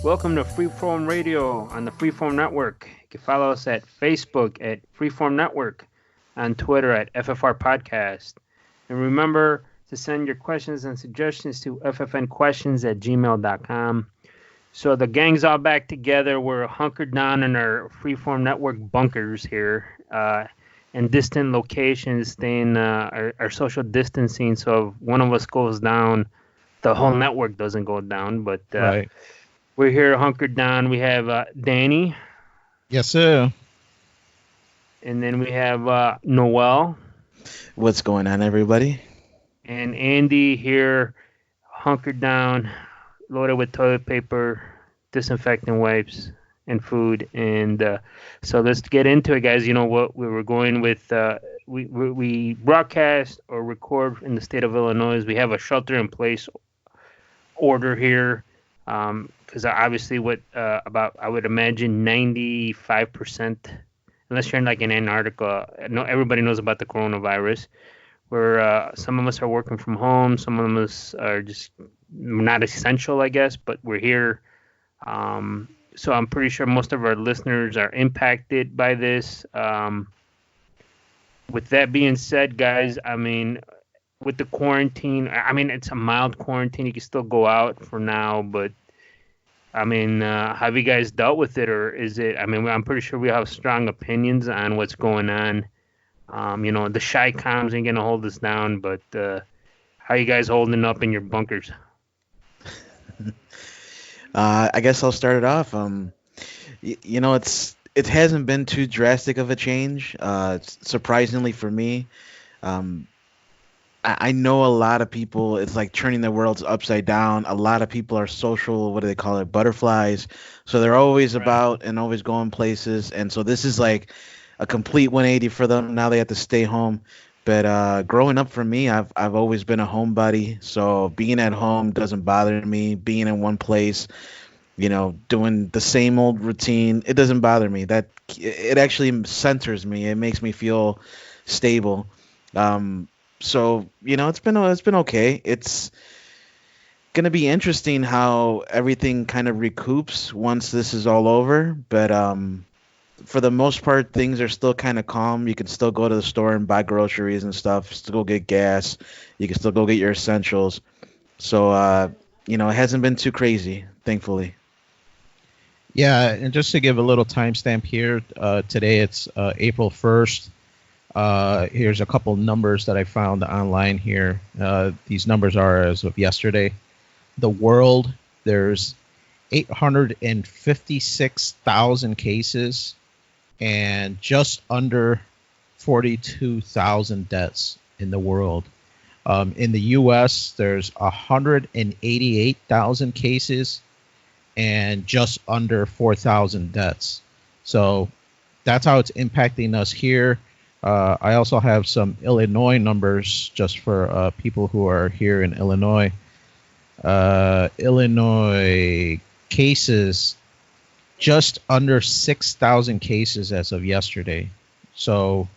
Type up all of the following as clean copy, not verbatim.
Welcome to Freeform Radio on the Freeform Network. You can follow us at Facebook at Freeform Network, on Twitter at FFR Podcast. And remember to send your questions and suggestions to ffnquestions@gmail.com. So the gang's all back together. We're hunkered down in our Freeform Network bunkers here in distant locations, staying our social distancing. So if one of us goes down, the whole network doesn't go down. But Right. we're here hunkered down. We have Danny. Yes, sir. And then we have Noel. What's going on, everybody? And Andy here, hunkered down, loaded with toilet paper, disinfectant wipes, and food. And so let's get into it, guys. You know what we were going with. We broadcast or record in the state of Illinois. We have a shelter-in-place order here. Because obviously, about I would imagine 95%, unless you're in like in Antarctica, everybody knows about the coronavirus. Where some of us are working from home, some of us are just not essential, I guess. But we're here, so I'm pretty sure most of our listeners are impacted by this. With that being said, guys, I mean, with the quarantine, I mean, it's a mild quarantine. You can still go out for now, but I mean, have you guys dealt with it, or is it? I mean, I'm pretty sure we have strong opinions on what's going on. You know, the shy comms ain't gonna hold us down, but how you guys holding up in your bunkers? I guess I'll start it off. You know, it hasn't been too drastic of a change. Surprisingly for me, I know a lot of people. It's like turning the worlds upside down. A lot of people are social. What do they call it? Butterflies. So they're always about and always going places. And so this is like a complete 180 for them. Now they have to stay home. But growing up for me, I've always been a homebody. So being at home doesn't bother me. Being in one place, you know, doing the same old routine, it doesn't bother me. That it actually centers me. It makes me feel stable. So, you know, it's been okay. It's gonna be interesting how everything kind of recoups once this is all over. But for the most part, things are still kind of calm. You can still go to the store and buy groceries and stuff. Still go get gas. You can still go get your essentials. So, you know, it hasn't been too crazy, thankfully. Yeah, and just to give a little timestamp here, today it's April 1st. Here's a couple numbers that I found online here. These numbers are as of yesterday. The world, there's 856,000 cases and just under 42,000 deaths in the world. In the U.S., there's 188,000 cases and just under 4,000 deaths. So that's how it's impacting us here. I also have some Illinois numbers just for people who are here in Illinois. Illinois cases, just under 6,000 cases as of yesterday. So,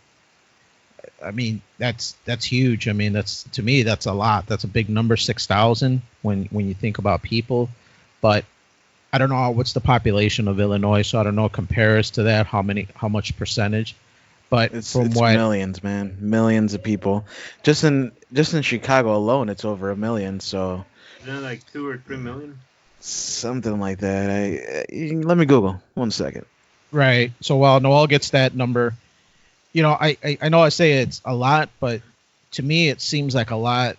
I mean, that's huge. I mean, to me, that's a lot. That's a big number, 6,000 when you think about people. But I don't know what's the population of Illinois, so I don't know compares to that how much percentage. But it's millions, man, millions of people. Just in Chicago alone, it's over 1 million. So Isn't it like 2 or 3 million? Something like that. Let me Google 1 second. Right. So while Noel gets that number, you know, I know I say it's a lot, but to me it seems like a lot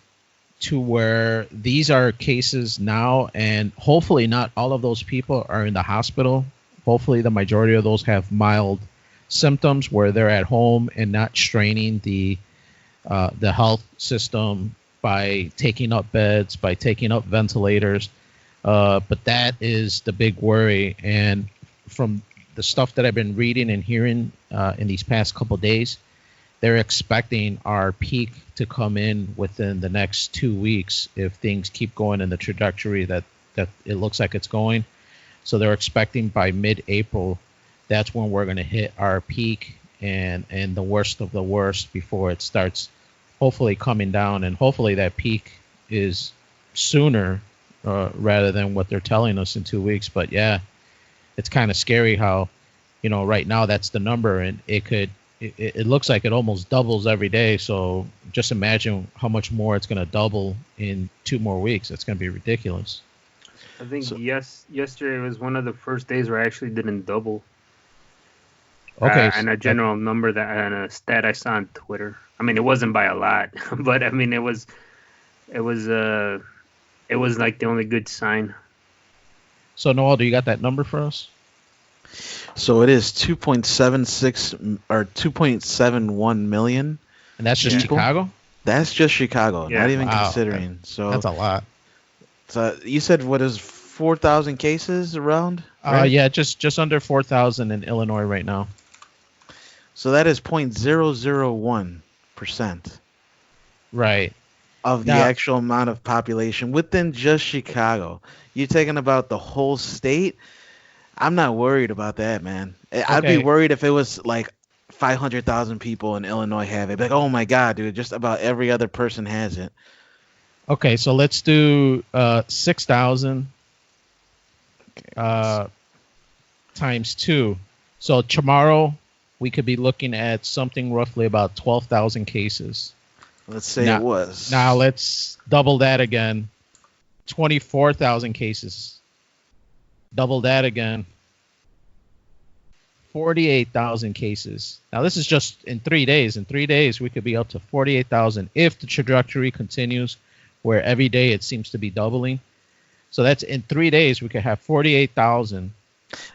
to where these are cases now, and hopefully not all of those people are in the hospital. Hopefully the majority of those have mild symptoms where they're at home and not straining the health system by taking up beds, by taking up ventilators. But that is the big worry. And from the stuff that I've been reading and hearing in these past couple of days, they're expecting our peak to come in within the next 2 weeks if things keep going in the trajectory that it looks like it's going. So they're expecting by mid-April, that's when we're going to hit our peak and the worst of the worst before it starts hopefully coming down. And hopefully that peak is sooner rather than what they're telling us in 2 weeks. But yeah, it's kind of scary how, right now that's the number, and it looks like it almost doubles every day. So just imagine how much more it's going to double in 2 more weeks. It's going to be ridiculous. I think yesterday was one of the first days where I actually didn't double. Okay. And a general number and a stat I saw on Twitter. I mean, it wasn't by a lot, but I mean, it was like the only good sign. So Noel, do you got that number for us? So it is 2.76 or 2.71 million. And that's just people. Chicago? That's just Chicago, Yeah. not even Wow. considering. So That's a lot. So you said what is 4,000 cases around? Right? Yeah, just under 4,000 in Illinois right now. So that is 0.001% Right. of the Now- actual amount of population within just Chicago. You're talking about the whole state. I'm not worried about that, man. I'd be Okay. worried if it was like 500,000 people in Illinois have it. Like, oh my God, dude, just about every other person has it. Okay, so let's do 6,000 times 2. So tomorrow we could be looking at something roughly about 12,000 cases. Let's say Now- it was. Now let's double that again. 24,000 cases. Double that again. 48,000 cases. Now this is just in 3 days. In 3 days we could be up to 48,000 if the trajectory continues, where every day it seems to be doubling. So that's in 3 days we could have 48,000.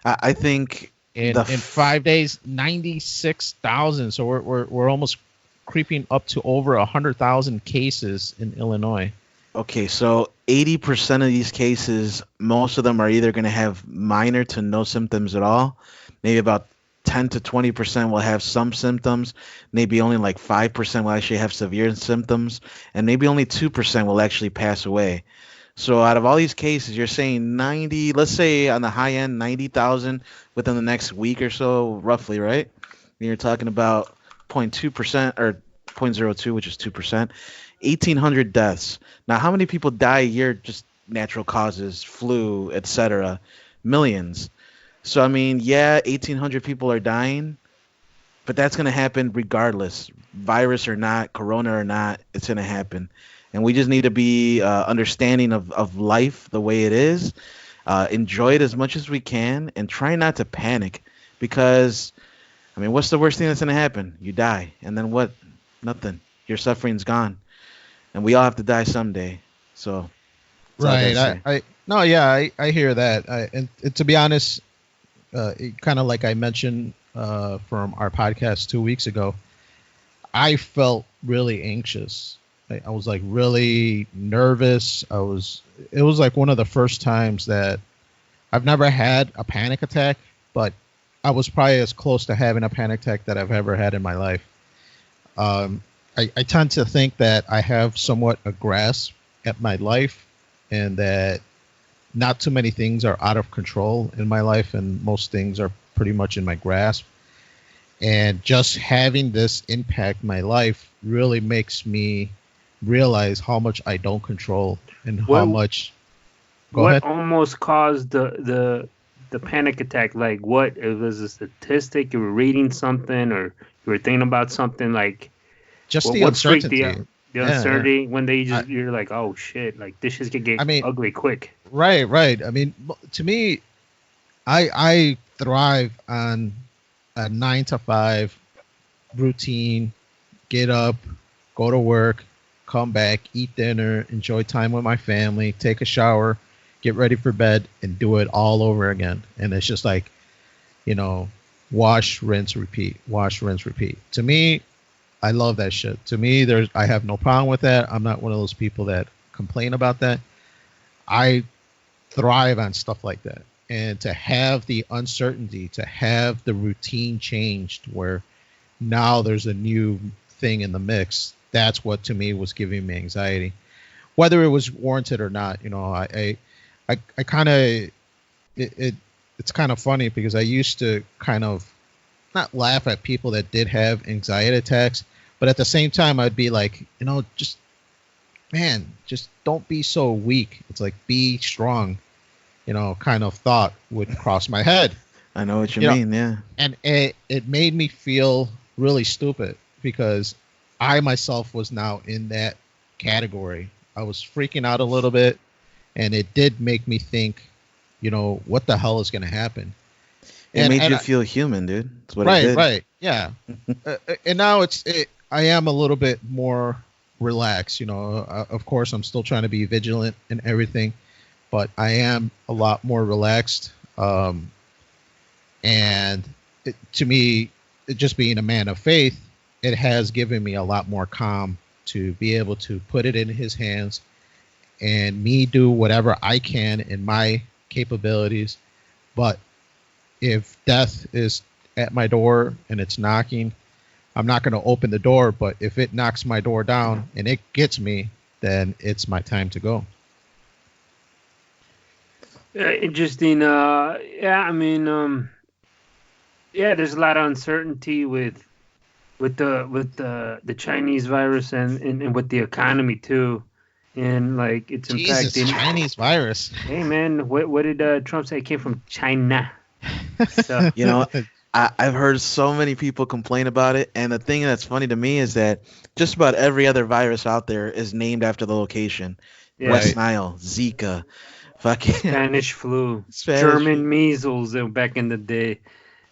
I think In 5 days, 96,000. So we're almost creeping up to over 100,000 cases in Illinois. okay, so 80% of these cases, most of them are either going to have minor to no symptoms at all. Maybe about 10 to 20% will have some symptoms. Maybe only like 5% will actually have severe symptoms. And maybe only 2% will actually pass away. So out of all these cases, you're saying 90, let's say on the high end, 90,000 within the next week or so, roughly, right? And you're talking about 0.2% or 0.02, which is 2%, 1,800 deaths. Now, how many people die a year, just natural causes, flu, etc.? Millions. So, I mean, yeah, 1,800 people are dying, but that's going to happen regardless. Virus or not, corona or not, it's going to happen. And we just need to be understanding of life the way it is, enjoy it as much as we can, and try not to panic. Because, I mean, what's the worst thing that's going to happen? You die. And then what? Nothing. Your suffering's gone. And we all have to die someday. So, that's all I gotta say. I hear that. And to be honest, kind of like I mentioned from our podcast 2 weeks ago, I felt really anxious. I was like really nervous. It was like one of the first times that I've never had a panic attack, but I was probably as close to having a panic attack that I've ever had in my life. I tend to think that I have somewhat a grasp at my life, and that not too many things are out of control in my life, and most things are pretty much in my grasp. And just having this impact my life really makes me realize how much I don't control and how much. Go what ahead. almost caused the panic attack? Like, what? It was a statistic. You were reading something, or you were thinking about something. Like, Just the what freaked uncertainty. the Yeah, uncertainty when you're like, oh shit, like this is gonna get ugly quick. Right. I mean, to me, I thrive on a 9 to 5 routine. Get up, go to work, come back, eat dinner, enjoy time with my family, take a shower, get ready for bed, and do it all over again. And it's just like, wash, rinse, repeat. Wash, rinse, repeat. To me, I love that shit. To me, I have no problem with that. I'm not one of those people that complain about that. I thrive on stuff like that. And to have the uncertainty, to have the routine changed where now there's a new thing in the mix, that's what to me was giving me anxiety. Whether it was warranted or not, I kind of, it's kind of funny because I used to kind of not laugh at people that did have anxiety attacks, but at the same time I'd be like, just man, just don't be so weak. It's like be strong, kind of thought would cross my head. I know what you You know, mean. Yeah. and it made me feel really stupid because I myself was now in that category. I was freaking out a little bit, and it did make me think, what the hell is going to happen? It And made and you I, feel human, dude. That's what it right, did. right, yeah. And now I am a little bit more relaxed. Of course, I'm still trying to be vigilant and everything, but I am a lot more relaxed. And to me, just being a man of faith, it has given me a lot more calm to be able to put it in his hands and me do whatever I can in my capabilities. But if death is at my door and it's knocking, I'm not going to open the door. But if it knocks my door down and it gets me, then it's my time to go. Interesting. Yeah, I mean, yeah, there's a lot of uncertainty with the Chinese virus and with the economy too, and like it's Jesus, impacting. Chinese virus. Hey man, what did Trump say? It came from China. So You know, I've heard so many people complain about it, and the thing that's funny to me is that just about every other virus out there is named after the location. yeah, West Right. Nile, Zika, fucking Spanish flu, Spanish. German measles back in the day.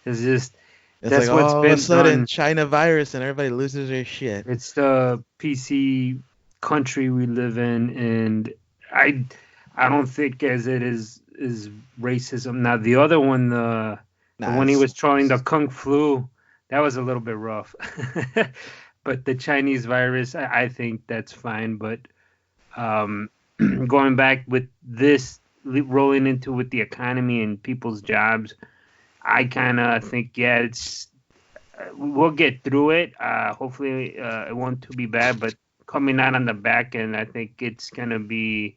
It's just It's like that's what's all of a been sudden done. China virus and everybody loses their shit. It's the PC country we live in, and I don't think as it is racism. Now the other one, the Nah, one he it's was throwing the Kung Flu, that was a little bit rough. But the Chinese virus, I think that's fine. But um, going back with this rolling into with the economy and people's jobs, I kind of think yeah, it's we'll get through it. Hopefully, it won't too be bad. But coming out on the back end, I think it's gonna be.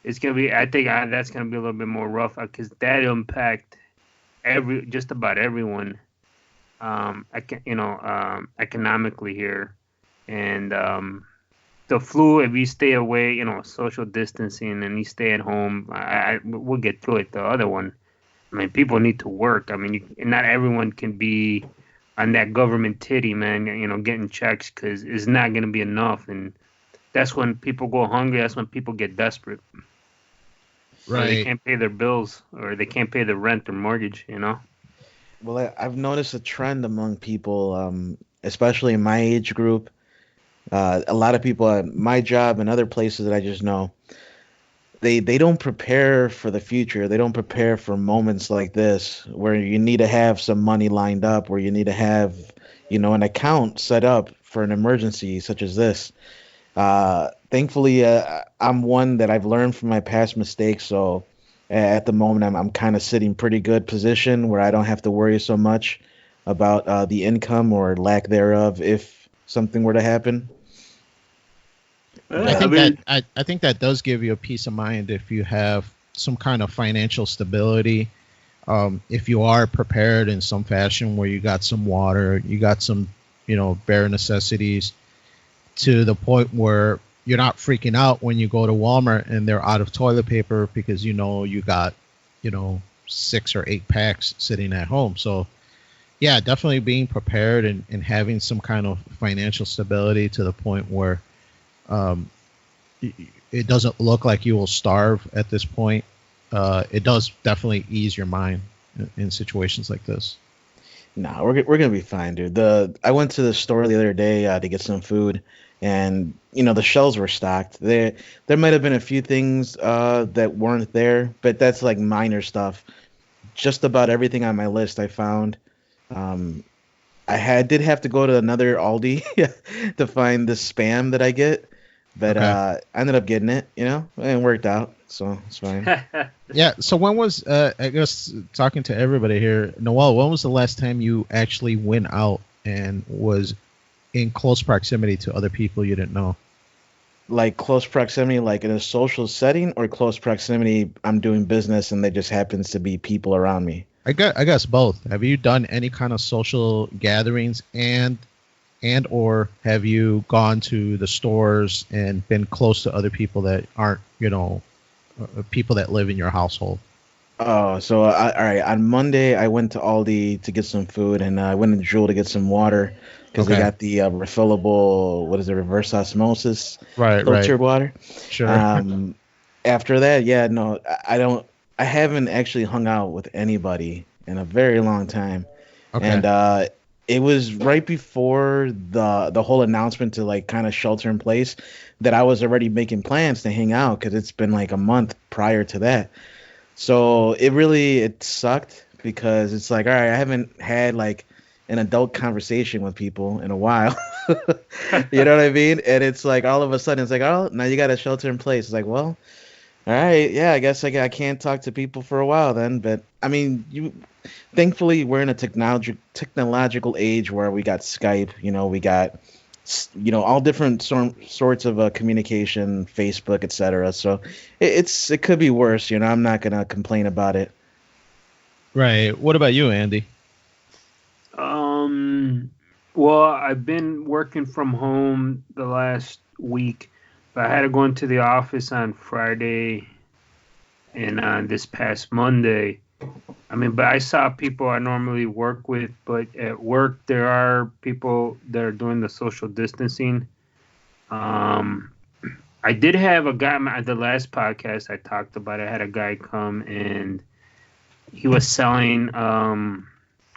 I think that's gonna be a little bit more rough because that impact just about everyone. Economically here, and the flu. If you stay away, social distancing, and you stay at home, we'll get through it. The other one, I mean, people need to work. I mean, not everyone can be on that government titty, man. Getting checks because it's not gonna be enough, and that's when people go hungry. That's when people get desperate, or they Right. can't pay their bills, or they can't pay their rent or mortgage. well, I've noticed a trend among people, especially in my age group. A lot of people at my job and other places that I just know, they don't prepare for the future. They don't prepare for moments like this where you need to have some money lined up, where you need to have, an account set up for an emergency such as this. Thankfully, I'm one that I've learned from my past mistakes. So at the moment, I'm kind of sitting pretty good position where I don't have to worry so much about the income or lack thereof if something were to happen. I I think that mean, I think that does give you a peace of mind if you have some kind of financial stability. If you are prepared in some fashion where you got some water, you got some, bare necessities to the point where you're not freaking out when you go to Walmart and they're out of toilet paper because you got, 6 or 8 packs sitting at home. So yeah, definitely being prepared and having some kind of financial stability to the point where um, it doesn't look like you will starve at this point. It does definitely ease your mind in situations like this. No, we're gonna be fine, dude. I went to the store the other day to get some food, and the shelves were stocked. There might have been a few things that weren't there, but that's like minor stuff. Just about everything on my list I found. Um, did have to go to another Aldi to find the spam that I get, but Okay. I ended up getting it, and it worked out, so it's fine. Yeah. So when was I guess talking to everybody here, Noel? When was the last time you actually went out and was in close proximity to other people you didn't know? Like close proximity, like in a social setting, or close proximity, I'm doing business and there just happens to be people around me. I guess both. Have you done any kind of social gatherings and and or have you gone to the stores and been close to other people that aren't, people that live in your household? Oh, so all right. On Monday, I went to Aldi to get some food, and I went to Jewel to get some water because they Okay. got the refillable, what is it, reverse osmosis Right, right. filtered water. Sure. Um, After that, yeah, no, I don't. I haven't actually hung out with anybody in a very long time, Okay. and it was right before the whole announcement to like kind of shelter in place that I was already making plans to hang out because it's been like a month prior to that. So it sucked because it's like, all right, I haven't had like an adult conversation with people in a while. You know what I mean? And it's like all of a sudden it's like, oh, now you got a shelter in place. It's like, well, all right, yeah, I guess I can't talk to people for a while then. But I mean, thankfully we're in a technological age where we got Skype, we got all different sorts of communication, Facebook, etc. So it could be worse. I'm not gonna complain about it. Right. What about you, Andy? Um, well, I've been working from home the last week, but I had to go into the office on Friday and on this past Monday. I mean, but I saw people I normally work with, but at work there are people that are doing the social distancing. Um, I did have a guy at the last podcast I talked about. I had a guy come and he was selling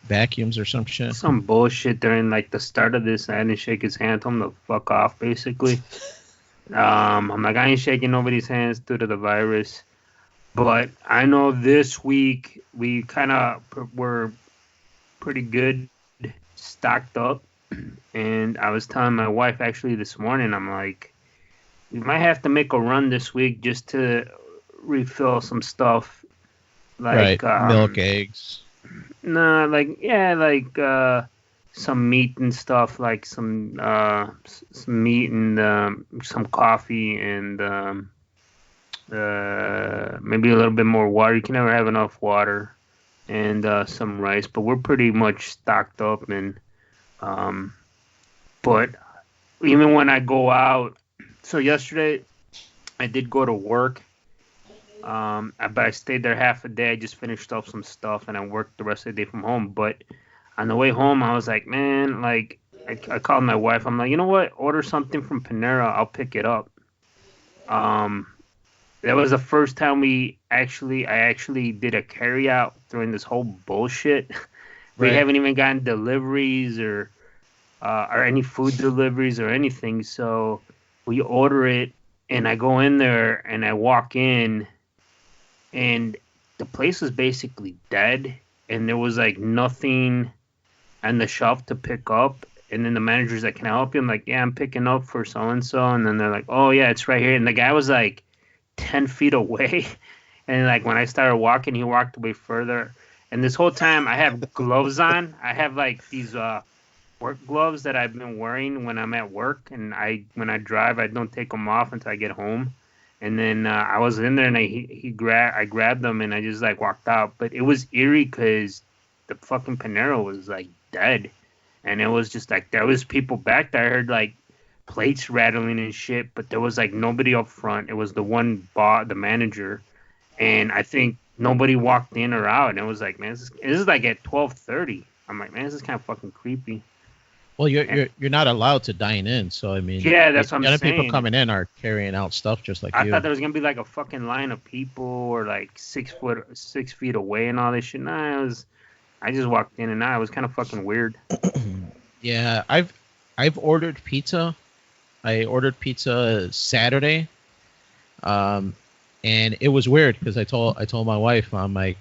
Vacuums or some shit? some bullshit during like the start of this. I didn't shake his hand. Told him to fuck off, basically. I'm like, I ain't shaking nobody's hands due to the virus. But I know this week we kind of were pretty good stocked up. And I was telling my wife actually this morning, I'm like, we might have to make a run this week just to refill some stuff. Right. Like, Milk, eggs. nah, like, yeah, like, some meat and stuff, like some meat and some coffee and maybe a little bit more water. You can never have enough water and some rice, but we're pretty much stocked up. And but even when I go out, so yesterday I did go to work. But I stayed there half a day. I just finished up some stuff and I worked the rest of the day from home. But on the way home, I was like, man, like I called my wife. I'm like, you know what? Order something from Panera. I'll pick it up. Um, that was the first time I actually did a carry out during this whole bullshit. We Right. haven't even gotten deliveries or any food deliveries or anything. So we order it and I go in there and I walk in and the place was basically dead and there was like nothing on the shelf to pick up. And then the manager's like, can I help you? I'm like, yeah, I'm picking up for so and so. And then they're like, oh yeah, it's right here. And the guy was like 10 feet away. And like when I started walking, he walked away further. And this whole time I have gloves on. I have like these work gloves that I've been wearing when I'm at work. And when I drive, I don't take them off until I get home. And then I was in there and I grabbed them and I just like walked out. But it was eerie because the fucking Panera was like dead. And it was just like there was people back there. I heard like plates rattling and shit, but there was like nobody up front. It was the the manager, and I think nobody walked in or out. And it was like, man, this is like at 12:30. I'm like, man, this is kind of fucking creepy. Well, you're not allowed to dine in, so I mean, Yeah, that's what I'm other people saying. coming in are carrying out stuff just like I you. thought there was gonna be like a fucking line of people or like 6 feet away and all this shit. Nah, I just walked in and out. It was kind of fucking weird. Yeah, I've ordered pizza. I ordered pizza Saturday, and it was weird because I told my wife, I'm like,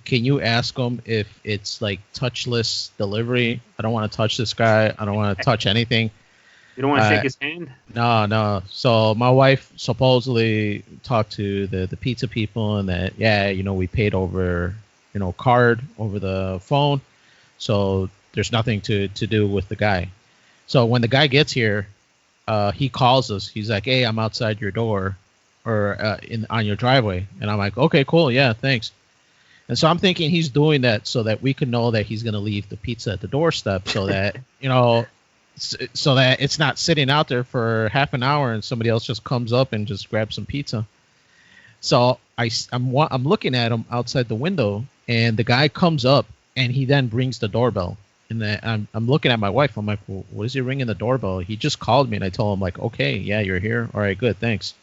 can you ask them if it's like touchless delivery? I don't want to touch this guy. I don't want to touch anything. You don't want to shake his hand? No. So my wife supposedly talked to the pizza people and that, yeah, we paid over, card over the phone. So there's nothing to do with the guy. So when the guy gets here, he calls us. He's like, hey, I'm outside your door or on your driveway. And I'm like, okay, cool. Yeah, thanks. And so I'm thinking he's doing that so that we can know that he's going to leave the pizza at the doorstep so that, so that it's not sitting out there for half an hour and somebody else just comes up and just grabs some pizza. So I'm looking at him outside the window, and the guy comes up and he then rings the doorbell. And then I'm looking at my wife. I'm like, well, what is he ringing the doorbell? He just called me, and I told him like, okay, yeah, you're here. All right, good, thanks.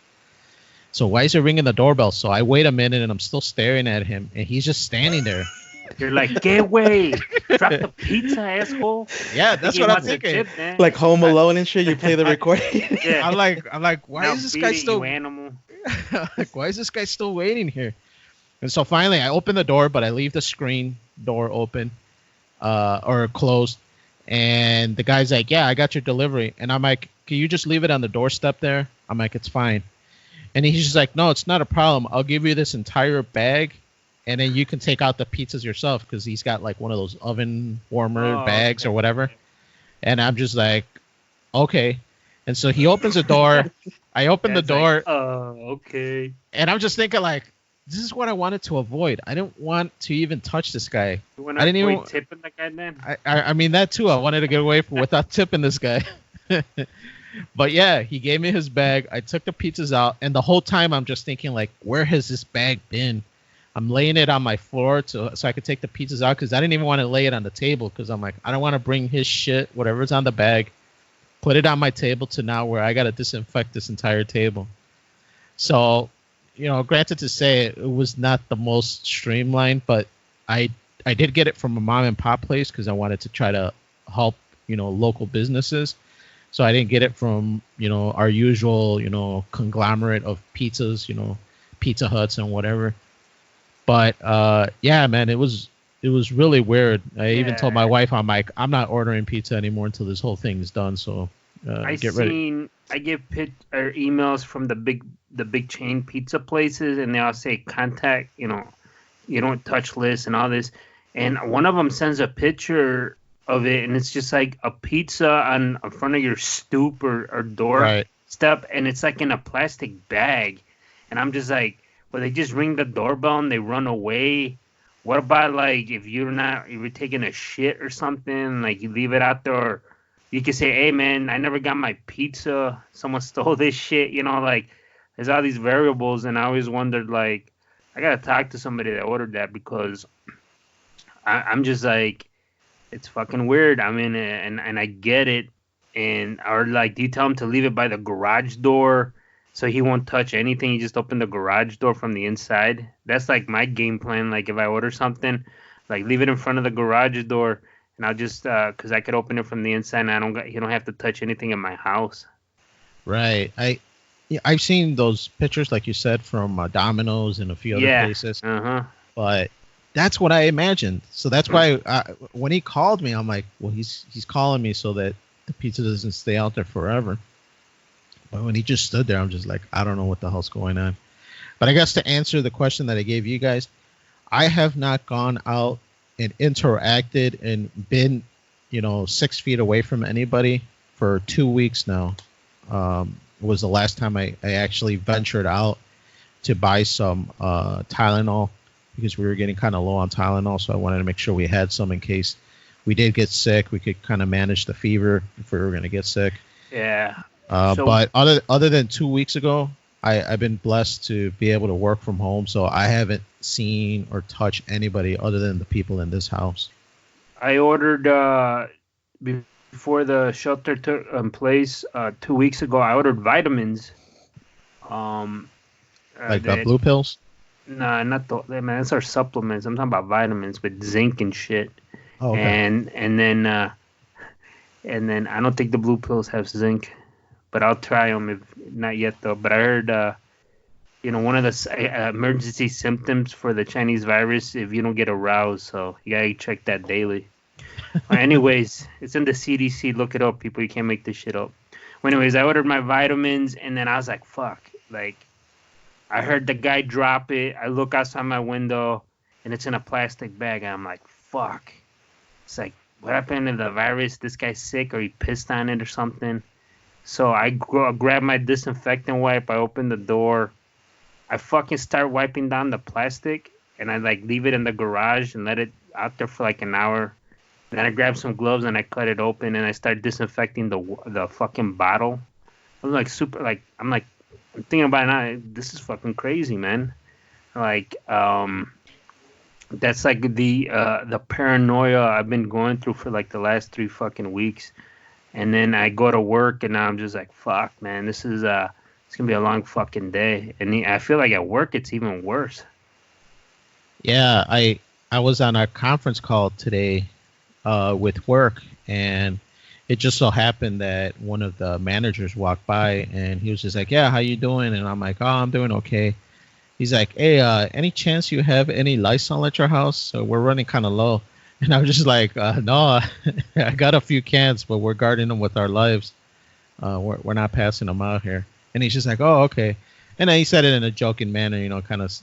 So why is he ringing the doorbell? So I wait a minute, and I'm still staring at him, and he's just standing there. You're like, get away! Drop the pizza, asshole. Yeah, that's what I'm thinking. Tip, Like Home Alone and shit. You play the recording. Yeah. I'm like, why Now is this beat guy it, still? You animal. Like, why is this guy still waiting here? And so finally, I open the door, but I leave the screen door open, or closed. And the guy's like, yeah, I got your delivery. And I'm like, can you just leave it on the doorstep there? I'm like, it's fine. And he's just like, no, it's not a problem. I'll give you this entire bag, and then you can take out the pizzas yourself, because he's got like one of those oven warmer bags or whatever. And I'm just like, okay. And so he opens the door. I open the door. Like, okay. And I'm just thinking like, this is what I wanted to avoid. I didn't want to even touch this guy. You I didn't even tipping the guy then. I mean that too. I wanted to get away from without tipping this guy. But yeah, he gave me his bag. I took the pizzas out, and the whole time I'm just thinking like, where has this bag been? I'm laying it on my floor so I could take the pizzas out, because I didn't even want to lay it on the table, because I'm like, I don't want to bring his shit, whatever's on the bag, put it on my table to now where I got to disinfect this entire table. So, granted to say it was not the most streamlined, but I did get it from a mom and pop place because I wanted to try to help, local businesses. So I didn't get it from, our usual, conglomerate of pizzas, Pizza Huts and whatever. But yeah, man, it was really weird. I even told my wife, I'm like, I'm not ordering pizza anymore until this whole thing is done. So get ready. I get emails from the big chain pizza places, and they all say contact, you don't touch list and all this. And one of them sends a picture of it, and it's just like a pizza on in front of your stoop or door step, and it's like in a plastic bag. And I'm just like, well, they just ring the doorbell and they run away. What about like if you're taking a shit or something, like you leave it out there, or you can say, hey man, I never got my pizza, someone stole this shit, like there's all these variables. And I always wondered, like, I gotta talk to somebody that ordered that, because I'm just like, it's fucking weird. I mean, and I get it. And or like, do you tell him to leave it by the garage door so he won't touch anything? You just open the garage door from the inside. That's like my game plan. Like if I order something, like leave it in front of the garage door, and I'll just because I could open it from the inside, and you don't have to touch anything in my house. Right. I've seen those pictures, like you said, from Domino's and a few other places. But that's what I imagined. So that's why when he called me, I'm like, well, he's calling me so that the pizza doesn't stay out there forever. But when he just stood there, I'm just like, I don't know what the hell's going on. But I guess to answer the question that I gave you guys, I have not gone out and interacted and been, 6 feet away from anybody for 2 weeks now. Was the last time I actually ventured out to buy some Tylenol, because we were getting kind of low on Tylenol. So I wanted to make sure we had some in case we did get sick. We could kind of manage the fever if we were going to get sick. Yeah. But other than 2 weeks ago, I've been blessed to be able to work from home. So I haven't seen or touched anybody other than the people in this house. I ordered before the shelter took place 2 weeks ago. I ordered vitamins. Like blue pills? Nah, not man. That's our supplements. I'm talking about vitamins with zinc and shit. Oh, okay. And then I don't think the blue pills have zinc, but I'll try them if not yet though. But I heard, one of the emergency symptoms for the Chinese virus if you don't get aroused, so you gotta check that daily. Anyways, it's in the CDC. Look it up, people. You can't make this shit up. Well, anyways, I ordered my vitamins, and then I was like, fuck. Like, I heard the guy drop it. I look outside my window, and it's in a plastic bag. And I'm like, fuck. It's like, what happened to the virus? This guy's sick, or he pissed on it or something. So I grab my disinfectant wipe. I open the door. I fucking start wiping down the plastic, and I like leave it in the garage and let it out there for like an hour. Then I grabbed some gloves and I cut it open and I started disinfecting the fucking bottle. I'm like super like I'm thinking about it now. This is fucking crazy, man. Like that's like the paranoia I've been going through for like the last 3 fucking weeks. And then I go to work and now I'm just like, fuck, man, this is it's gonna be a long fucking day. And I feel like at work it's even worse. Yeah, I was on a conference call today with work, and it just so happened that one of the managers walked by, and he was just like, "Yeah, how you doing?" And I'm like, "Oh, I'm doing okay." He's like, "Hey, any chance you have any Lysol at your house? So we're running kind of low." And I was just like, "No, I got a few cans, but we're guarding them with our lives. We're not passing them out here." And he's just like, "Oh, okay." And then he said it in a joking manner, kind of,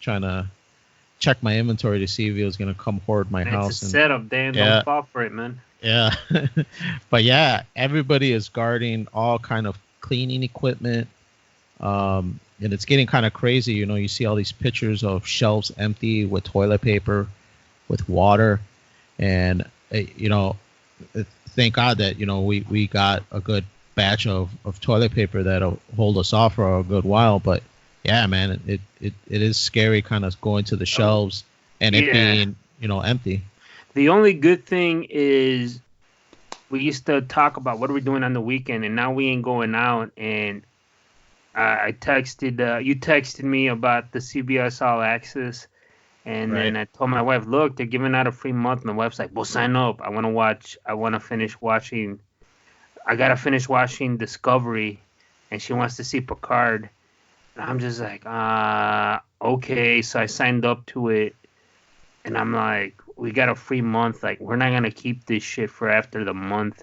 trying to check my inventory to see if he was gonna come hoard my And it's a house. And setup, Dan. yeah, Don't fall for it, man. yeah. But yeah, everybody is guarding all kind of cleaning equipment. And it's getting kind of crazy. You see all these pictures of shelves empty with toilet paper, with water, and thank God that we got a good batch of toilet paper that'll hold us off for a good while. But yeah, man, it is scary kind of going to the shelves and it Yeah. being empty. The only good thing is we used to talk about what are we doing on the weekend, and now we ain't going out. And I texted you texted me about the CBS All Access, and then Right. I told my wife, look, they're giving out a free month. My wife's like, well, sign up. I want to watch. I want to finish watching. I gotta finish watching Discovery, and she wants to see Picard. And I'm just like, okay. So I signed up to it, and I'm like, we got a free month. Like, we're not gonna keep this shit for after the month.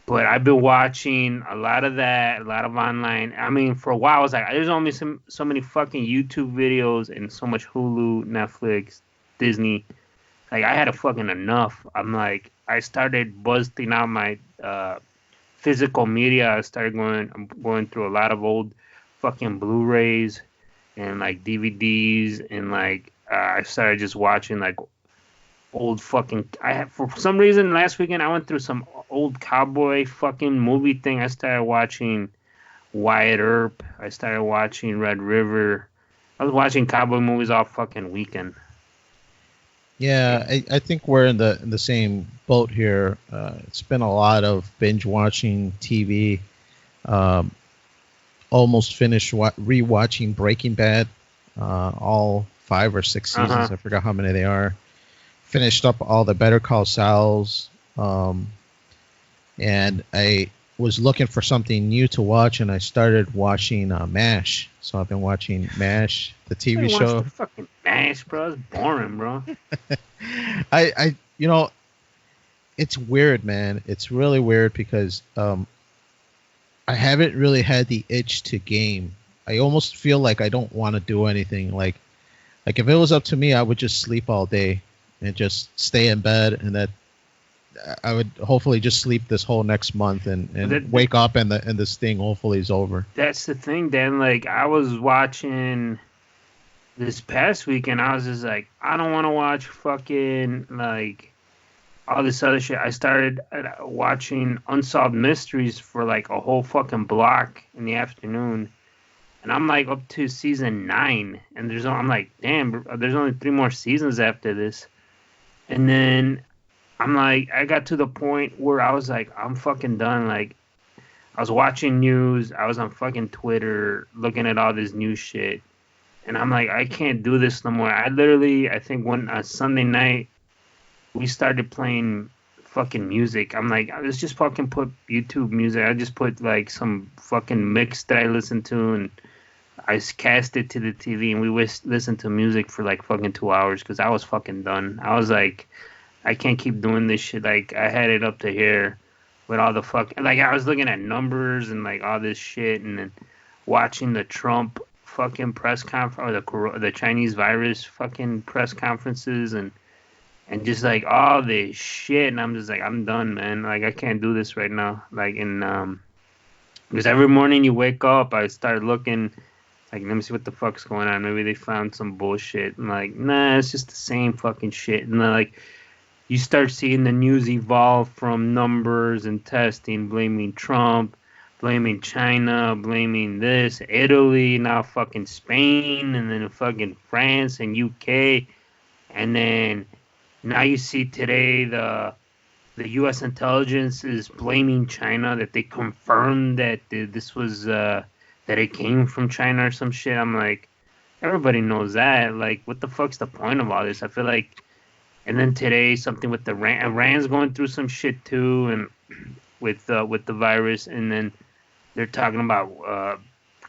But I've been watching a lot of that, a lot of online. I mean, for a while, I was like, there's only so many fucking YouTube videos and so much Hulu, Netflix, Disney. Like, I had a fucking enough. I'm like, I started busting out my physical media. I'm going through a lot of old fucking Blu-rays and like DVDs and like I started just watching like old fucking. I have for some reason last weekend I went through some old cowboy fucking movie thing. I started watching Wyatt Earp. I started watching Red River. I was watching cowboy movies all fucking weekend. Yeah, I think we're in the same boat here. It's been a lot of binge watching TV. Um, Almost finished rewatching Breaking Bad, all 5 or 6 seasons. Uh huh. I forgot how many they are. Finished up all the Better Call Sauls, and I was looking for something new to watch, and I started watching MASH. So I've been watching MASH, the TV Nobody wants show. to fucking mash, bro. It's boring, bro. I it's weird, man. It's really weird because I haven't really had the itch to game. I almost feel like I don't want to do anything. Like if it was up to me, I would just sleep all day and just stay in bed, and that I would hopefully just sleep this whole next month and wake up and this thing hopefully is over. That's the thing, Dan. Like I was watching this past weekend, I was just like, I don't want to watch fucking like all this other shit. I started watching Unsolved Mysteries for like a whole fucking block in the afternoon, and I'm like up to season 9, and I'm like, damn, there's only 3 more seasons after this, and then I'm like, I got to the point where I was like, I'm fucking done. Like, I was watching news, I was on fucking Twitter looking at all this new shit, and I'm like, I can't do this no more. I think one Sunday night, we started playing fucking music. I'm like, let's just fucking put YouTube music. I just put like some fucking mix that I listened to, and I cast it to the TV, and we listened to music for like fucking 2 hours because I was fucking done. I was like, I can't keep doing this shit. Like, I had it up to here with all the like, I was looking at numbers and like all this shit, and then watching the Trump fucking press conference or the Chinese virus fucking press conferences, and just like all this shit, and I'm just like, I'm done, man. Like, I can't do this right now. Like, because every morning you wake up, I start looking, like, let me see what the fuck's going on. Maybe they found some bullshit. And like, nah, it's just the same fucking shit. And then, like, you start seeing the news evolve from numbers and testing, blaming Trump, blaming China, blaming this, Italy, now fucking Spain, and then fucking France and UK. And then now you see today the U.S. intelligence is blaming China, that they confirmed that this was that it came from China or some shit. I'm like, everybody knows that. Like, what the fuck's the point of all this? I feel like, and then today something with the Iran's going through some shit too, and with the virus, and then they're talking about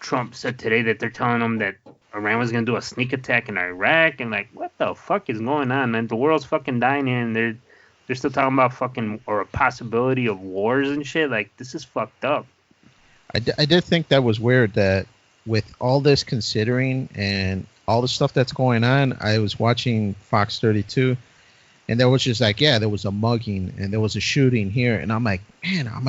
Trump said today that they're telling them that Iran was gonna do a sneak attack in Iraq, and like, what the fuck is going on, man? The world's fucking dying here, and they're still talking about fucking or a possibility of wars and shit. Like, this is fucked up. I did think that was weird that with all this considering and all the stuff that's going on, I was watching Fox 32 and there was just like, yeah, there was a mugging and there was a shooting here. And I'm like, man, am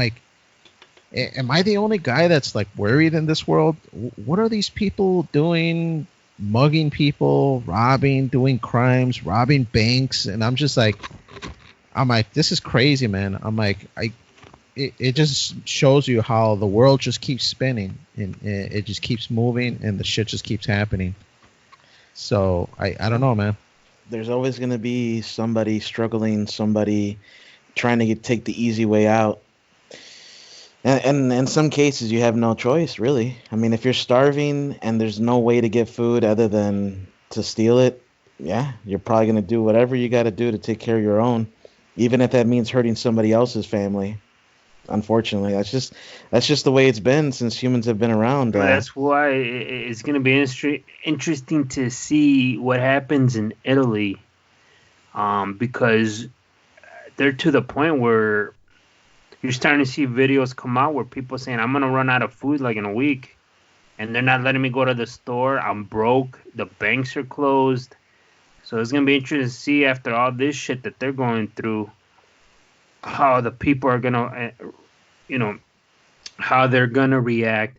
I the only guy that's like worried in this world? What are these people doing? Mugging people, robbing, doing crimes, robbing banks. And I'm like, this is crazy, man. I'm like, it just shows you how the world just keeps spinning and it just keeps moving and the shit just keeps happening. So I don't know, man. There's always going to be somebody struggling, somebody trying to take the easy way out. And in some cases, you have no choice, really. I mean, if you're starving and there's no way to get food other than to steal it, yeah, you're probably going to do whatever you got to do to take care of your own, even if that means hurting somebody else's family. Unfortunately, that's just the way it's been since humans have been around. That's why it's going to be interesting to see what happens in Italy, because they're to the point where you're starting to see videos come out where people saying, I'm going to run out of food like in a week, and they're not letting me go to the store. I'm broke. The banks are closed. So it's going to be interesting to see after all this shit that they're going through, how the people are going to, how they're going to react.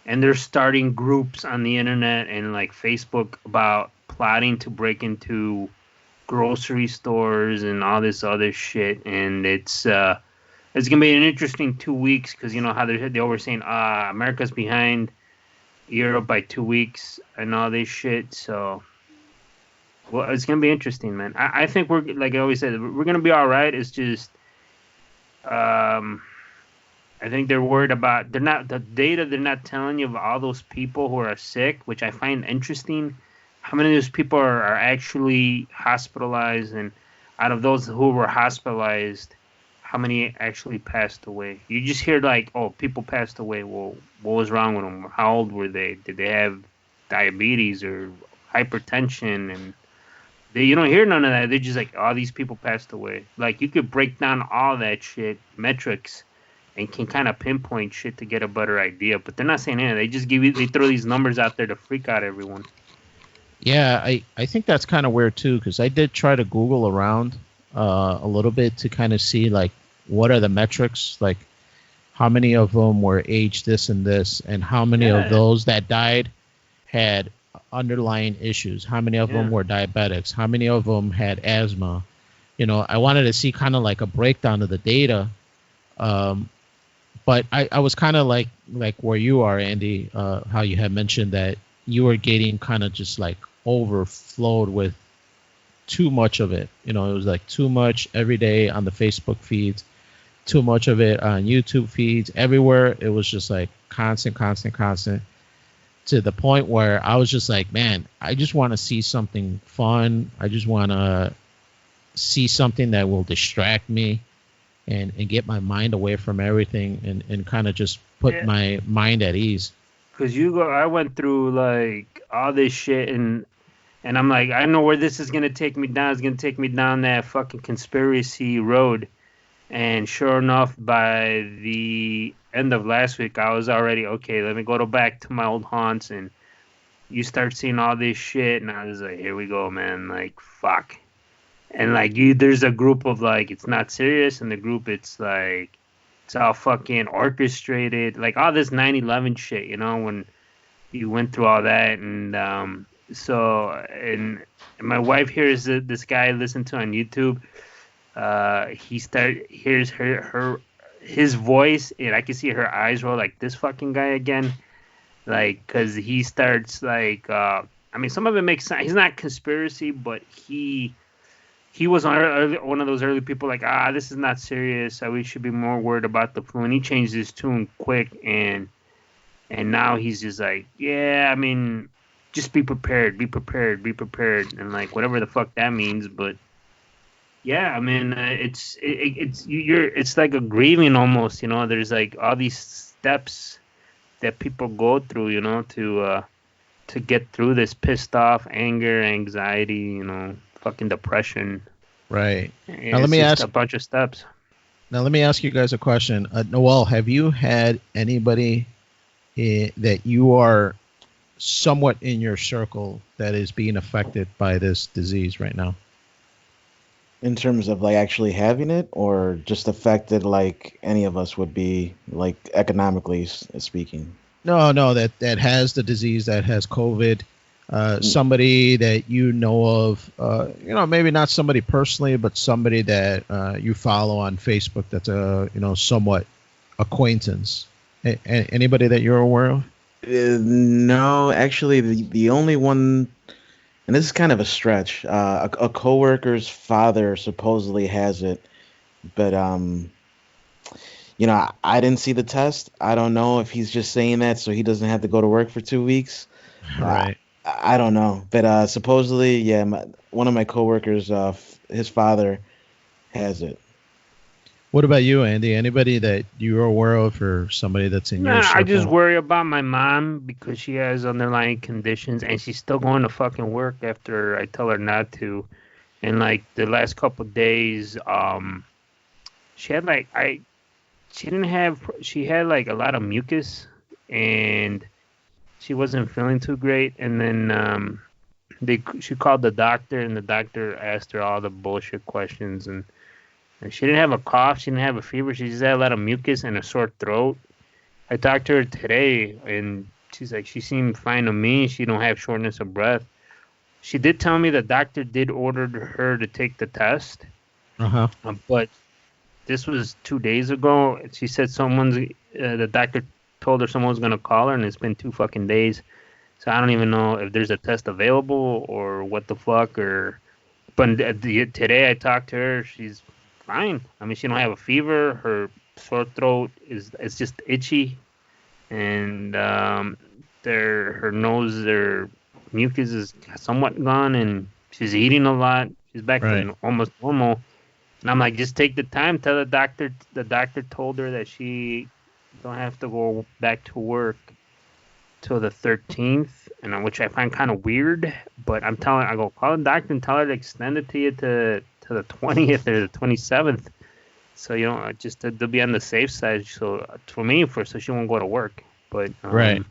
And they're starting groups on the internet and like Facebook about plotting to break into grocery stores and all this other shit. And it's going to be an interesting 2 weeks because you know how they were saying, America's behind Europe by 2 weeks and all this shit. So, well, it's going to be interesting, man. I think we're, like I always said, we're going to be all right. It's just, I think they're worried about, the data they're not telling you of all those people who are sick, which I find interesting. How many of those people are actually hospitalized, and out of those who were hospitalized, how many actually passed away? You just hear like, oh, people passed away. Well, what was wrong with them? How old were they? Did they have diabetes or hypertension? And you don't hear none of that. They're just like, oh, these people passed away. Like, you could break down all that shit, metrics, and can kind of pinpoint shit to get a better idea. But they're not saying anything. They just they throw these numbers out there to freak out everyone. Yeah, I think that's kind of weird too, because I did try to Google around a little bit to kind of see like what are the metrics, like how many of them were age this and this, and how many of those that died had underlying issues, how many of them were diabetics, how many of them had asthma. I wanted to see kind of like a breakdown of the data, but I was kind of like where you are, Andy, how you had mentioned that you were getting kind of just like overflowed with too much of it. It was like too much every day on the Facebook feeds, too much of it on YouTube feeds, everywhere. It was just like constant, to the point where I was just like, man, I just want to see something fun. I just want to see something that will distract me and get my mind away from everything and kind of just put my mind at ease. Because I went through like all this shit and I'm like, I know where this is gonna take me down. It's gonna take me down that fucking conspiracy road. And sure enough, by the end of last week, I was already okay. Let me go back to my old haunts, and you start seeing all this shit, and I was like, here we go, man. Like, fuck. And like there's a group of like, it's not serious, and the group it's like, it's all fucking orchestrated, like all this 9/11 shit, when you went through all that, and so and my wife here is this guy I listen to on YouTube. he hears his voice, and I can see her eyes roll like, this fucking guy again. Like, cause he starts like, I mean, some of it makes sense. He's not conspiracy, but he was one of those early people like, this is not serious. We should be more worried about the flu. And he changed his tune quick, and now he's just like, yeah, I mean, just be prepared, and like whatever the fuck that means. But yeah, I mean, it's like a grieving almost. There's like all these steps that people go through, to get through this pissed off, anger, anxiety, fucking depression. Right. And now let me ask a bunch of steps. Now let me ask you guys a question. Noel, have you had anybody that you are somewhat in your circle that is being affected by this disease right now? In terms of like actually having it, or just affected like any of us would be, like economically speaking? No, that has the disease, that has COVID. Somebody that you know of, maybe not somebody personally, but somebody that you follow on Facebook that's a somewhat acquaintance. Anybody that you're aware of? No, actually, the only one, and this is kind of a stretch. A coworker's father supposedly has it, but I didn't see the test. I don't know if he's just saying that so he doesn't have to go to work for 2 weeks. Right. I don't know, but supposedly, yeah, one of my coworkers, his father has it. What about you, Andy? Anybody that you're aware of, or somebody that's in your circle? I just worry about my mom because she has underlying conditions, and she's still going to fucking work after I tell her not to. And like the last couple of days, she had she had like a lot of mucus, and she wasn't feeling too great. And then she called the doctor, and the doctor asked her all the bullshit questions, and she didn't have a cough, she didn't have a fever, she just had a lot of mucus and a sore throat. I talked to her today, and she's like, she seemed fine to me. She don't have shortness of breath. She did tell me the doctor did order her to take the test. But this was 2 days ago. She said the doctor told her someone's going to call her, and it's been 2 fucking days. So I don't even know if there's a test available or what the fuck. But today I talked to her. She's fine. I mean, she don't have a fever. Her sore throat it's just itchy, and her nose, their mucus is somewhat gone, and she's eating a lot. She's back to almost normal. And I'm like, just take the time. Tell the doctor. The doctor told her that she don't have to go back to work till the 13th, and which I find kind of weird. But I go call the doctor and tell her to extend it to you to the 20th or the 27th. So just to be on the safe side. So for me, so she won't go to work. But I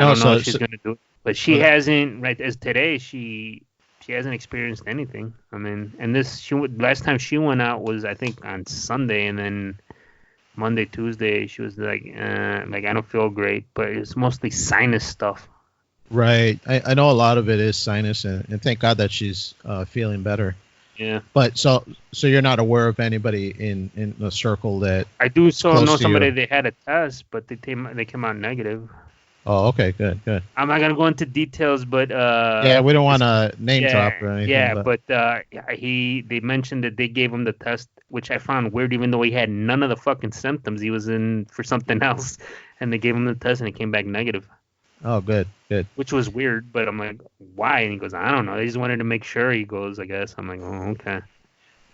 don't know if she's gonna do it. But she hasn't. Right as today, she hasn't experienced anything. I mean, and last time she went out was I think on Sunday, and then Monday, Tuesday, she was like I don't feel great, but it's mostly sinus stuff. Right. I know a lot of it is sinus, and thank God that she's feeling better. Yeah. But so you're not aware of anybody in the circle that I do know somebody they had a test, but they came out negative. Oh, okay, good. I'm not gonna go into details, but we don't want to name drop or anything. Yeah, but they mentioned that they gave him the test, which I found weird, even though he had none of the fucking symptoms. He was in for something else, and they gave him the test, and it came back negative. Oh, good. Which was weird, but I'm like, why? And he goes, I don't know. They just wanted to make sure. He goes, I guess. I'm like, oh, okay.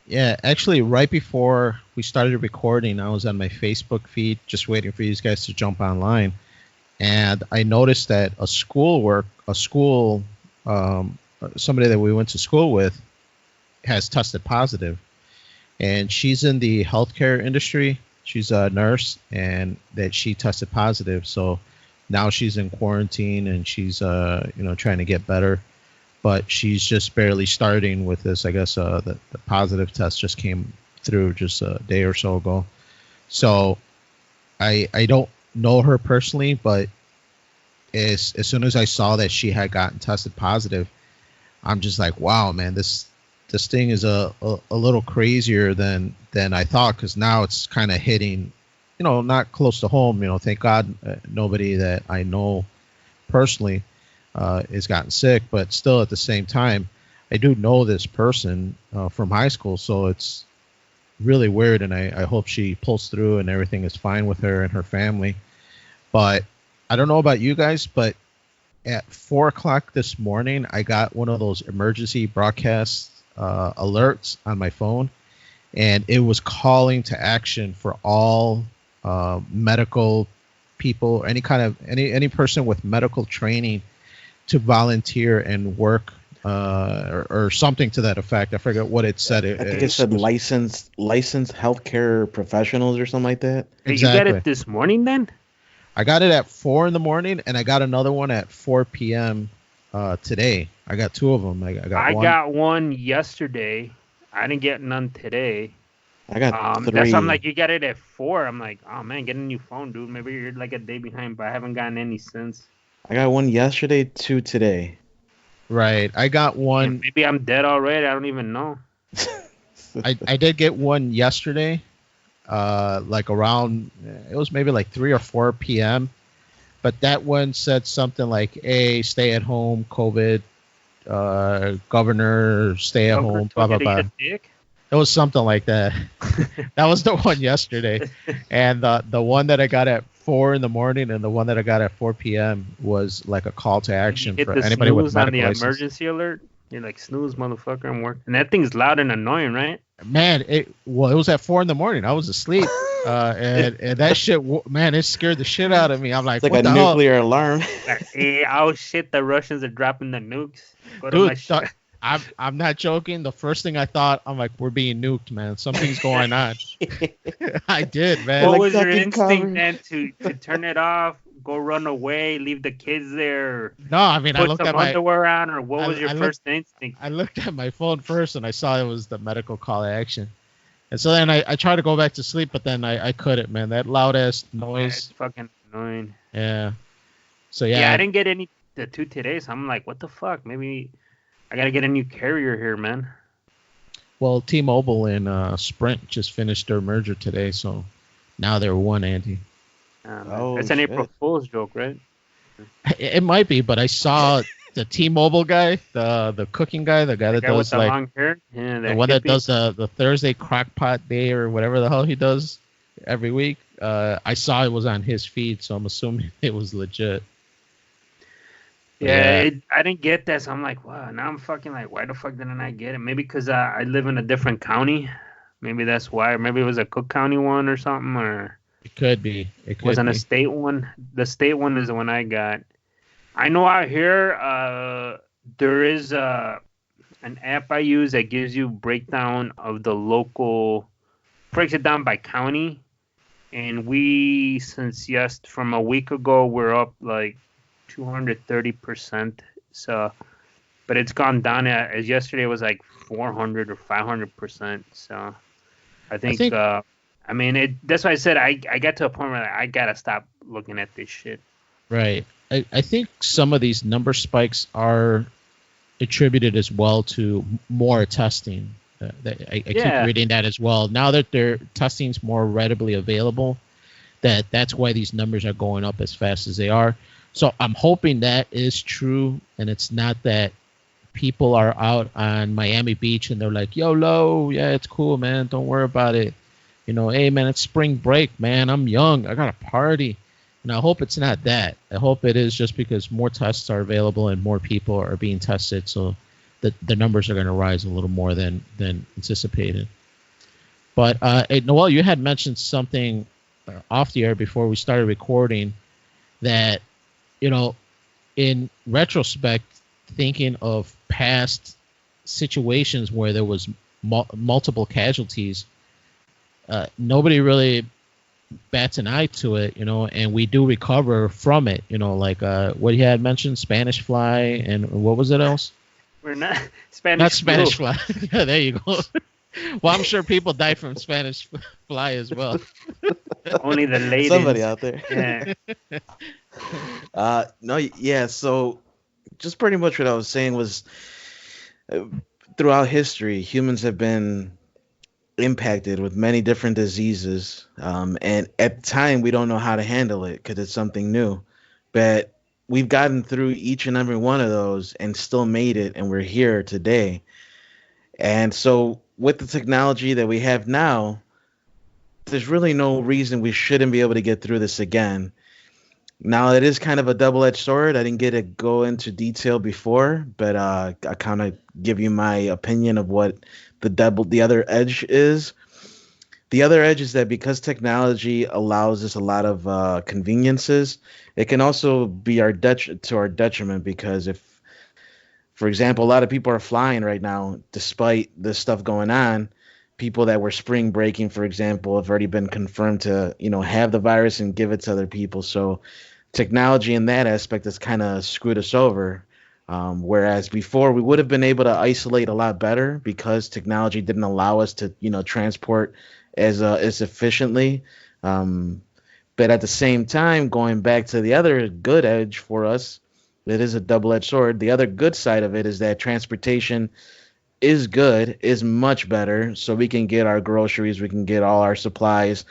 Yeah, actually, right before we started recording, I was on my Facebook feed just waiting for you guys to jump online. And I noticed that somebody that we went to school with has tested positive. And she's in the healthcare industry. She's a nurse, and that she tested positive. So now she's in quarantine, and she's trying to get better. But she's just barely starting with this. I guess the positive test just came through just a day or so ago. So I don't know her personally, but as soon as I saw that she had gotten tested positive, I'm just like, wow, man, this this thing is a little crazier than I thought, because now it's kind of hitting, not close to home. Thank God nobody that I know personally has gotten sick, but still at the same time, I do know this person from high school, so it's really weird, and I hope she pulls through and everything is fine with her and her family. But I don't know about you guys, but at 4 o'clock this morning, I got one of those emergency broadcast alerts on my phone, and it was calling to action for all medical people, any person with medical training to volunteer and work or something to that effect. I forget what it said. I think it said licensed healthcare professionals or something like that. Hey, Exactly. You got it this morning then? I got it at 4 in the morning, and I got another one at 4 p.m. Today. I got two of them. I got one yesterday. I didn't get none today. I got 3. That's why I'm like, you got it at 4. I'm like, oh man, get a new phone, dude. Maybe you're like a day behind, but I haven't gotten any since. I got one yesterday, 2 today. Right. I got one. Maybe I'm dead already. I don't even know. I did get one yesterday, like around, it was maybe like 3 or 4 p.m. But that one said something like, hey, stay at home, COVID, governor, stay at home, blah, blah, blah. It was something like that. That was the one yesterday. And the one that I got at 4 in the morning and the one that I got at 4 p.m. was like a call to action for anybody with medical license. On the emergency alert? You're like, snooze, motherfucker, I'm working. And that thing's loud and annoying, right? Man, it was at 4 in the morning. I was asleep. And that shit, man, it scared the shit out of me. I'm like, it's like what a the nuclear hell? alarm. Like, hey, oh shit, the Russians are dropping the nukes. Dude, I'm not joking. The first thing I thought, I'm like, we're being nuked, man. Something's going on. I did, man. What was your instinct then to turn it off, go run away, leave the kids there? No, I mean, I put looked some at my underwear on, or what was your first instinct? I looked at my phone first, and I saw it was the medical call to action. And so then I tried to go back to sleep, but then I couldn't, man. That loud ass noise. It's fucking annoying. Yeah. So yeah, I didn't get the 2 today, so I'm like, what the fuck? Maybe I gotta get a new carrier here, man. Well, T-Mobile and Sprint just finished their merger today, so now they're one, Andy. It's an April Fool's joke, right? It might be, but I saw the T-Mobile guy, the cooking guy, the guy that does with the long hair, the one that does the Thursday Crockpot Day or whatever the hell he does every week. I saw it was on his feed, so I'm assuming it was legit. Yeah, I didn't get that, so I'm like, wow. Now I'm fucking like, why the fuck didn't I get it? Maybe because I live in a different county. Maybe that's why. Or maybe it was a Cook County one or something. Or it could be. It wasn't a state one. The state one is the one I got. I know out here there is an app I use that gives you breakdown of the local, breaks it down by county. And we, from a week ago, we're up like 230%. So, but it's gone down. As yesterday was like 400 or 500%. So, I think I mean, that's why I said I got to a point where I gotta stop looking at this shit. Right. I think some of these number spikes are attributed as well to more testing. I keep reading that as well. Now that their testing's more readily available, that's why these numbers are going up as fast as they are. So I'm hoping that is true, and it's not that people are out on Miami Beach and they're like, YOLO, yeah, it's cool, man, don't worry about it. Hey, man, it's spring break, man, I'm young, I got a party. And I hope it's not that. I hope it is just because more tests are available and more people are being tested, so the numbers are going to rise a little more than anticipated. But Noel, you had mentioned something off the air before we started recording that, in retrospect, thinking of past situations where there was multiple casualties, nobody really bats an eye to it, and we do recover from it, like what he had mentioned, Spanish fly, and what was it else? We're not Spanish. Not Spanish fly. Yeah, there you go. Well, I'm sure people die from Spanish fly as well. Only the ladies. Somebody out there. Yeah. No, yeah. So, just pretty much what I was saying was, throughout history, humans have been impacted with many different diseases. And at the time, we don't know how to handle it because it's something new. But we've gotten through each and every one of those and still made it, and we're here today. And so, with the technology that we have now, there's really no reason we shouldn't be able to get through this again. Now, it is kind of a double-edged sword. I didn't get to go into detail before, but I kind of give you my opinion of what the other edge is. The other edge is that because technology allows us a lot of conveniences, it can also be to our detriment because if, for example, a lot of people are flying right now despite this stuff going on. People that were spring breaking, for example, have already been confirmed to, have the virus and give it to other people. So technology in that aspect has kind of screwed us over. Whereas before we would have been able to isolate a lot better because technology didn't allow us to, transport as efficiently. But at the same time, going back to the other good edge for us, it is a double-edged sword. The other good side of it is that transportation is good, is much better, so we can get our groceries, we can get all our supplies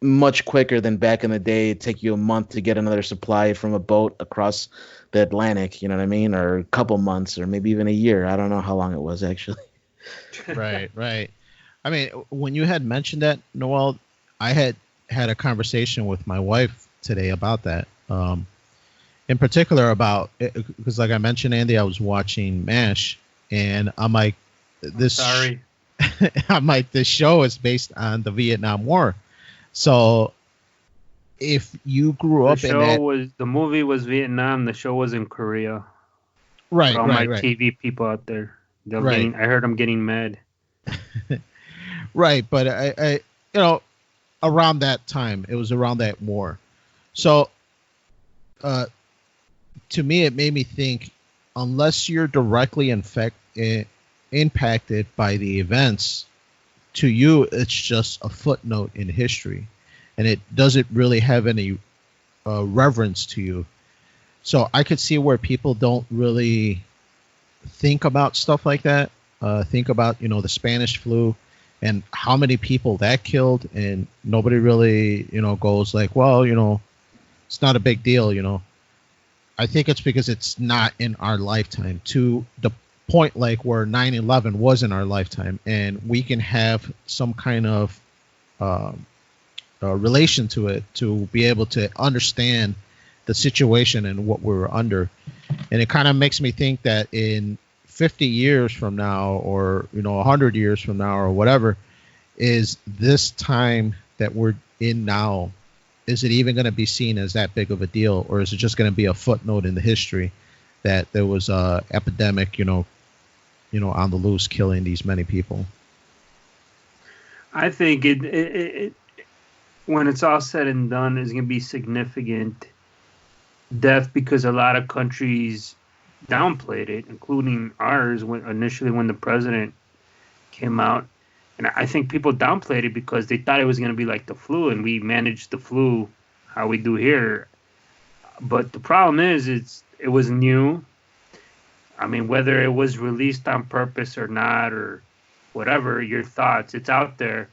much quicker than back in the day. It'd take you a month to get another supply from a boat across the Atlantic, you know what I mean? Or a couple months, or maybe even a year. I don't know how long it was actually. Right, right. I mean, when you had mentioned that, Noel, I had a conversation with my wife today about that. In particular about because, like I mentioned, Andy, I was watching MASH, and I'm like, Sorry. I'm like, this show is based on the Vietnam War. So if you grew up in that, The movie was Vietnam. The show was in Korea. Right, For all right, my right. TV people out there, Right. I heard them getting mad. Right, but I around that time, it was around that war. So, to me, it made me think, unless you're directly impacted by the events, to you, it's just a footnote in history, and it doesn't really have any reverence to you. So I could see where people don't really think about stuff like that. Think about the Spanish flu and how many people that killed, and nobody really goes like, well, it's not a big deal. I think it's because it's not in our lifetime. To the point like where 9/11 was in our lifetime, and we can have some kind of relation to it to be able to understand the situation and what we were under. And it kind of makes me think that in 50 years from now, or 100 years from now, or whatever, is this time that we're in now, is it even going to be seen as that big of a deal, or is it just going to be a footnote in the history that there was a epidemic on the loose killing these many people? I think it when it's all said and done, is going to be significant death because a lot of countries downplayed it, including ours when the president came out. And I think people downplayed it because they thought it was going to be like the flu, and we managed the flu how we do here. But the problem is, it was new. I mean, whether it was released on purpose or not, or whatever, your thoughts, it's out there.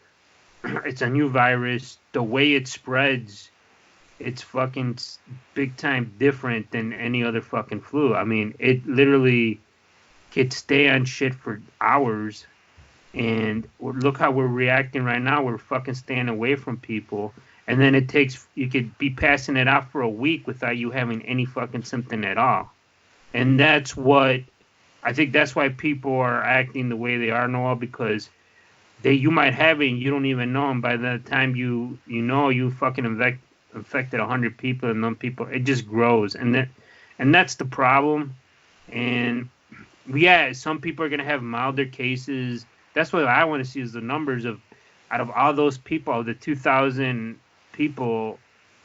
It's a new virus. The way it spreads, it's fucking big time different than any other fucking flu. I mean, it literally could stay on shit for hours. And look how we're reacting right now. We're fucking staying away from people. And then you could be passing it out for a week without you having any fucking symptom at all. And I think that's why people are acting the way they are, Noah, because you might have it and you don't even know. And by the time you fucking infected 100 people and some people, it just grows. And that's the problem. And yeah, some people are going to have milder cases. That's what I want to see is the numbers of, out of all those people, the 2,000 people,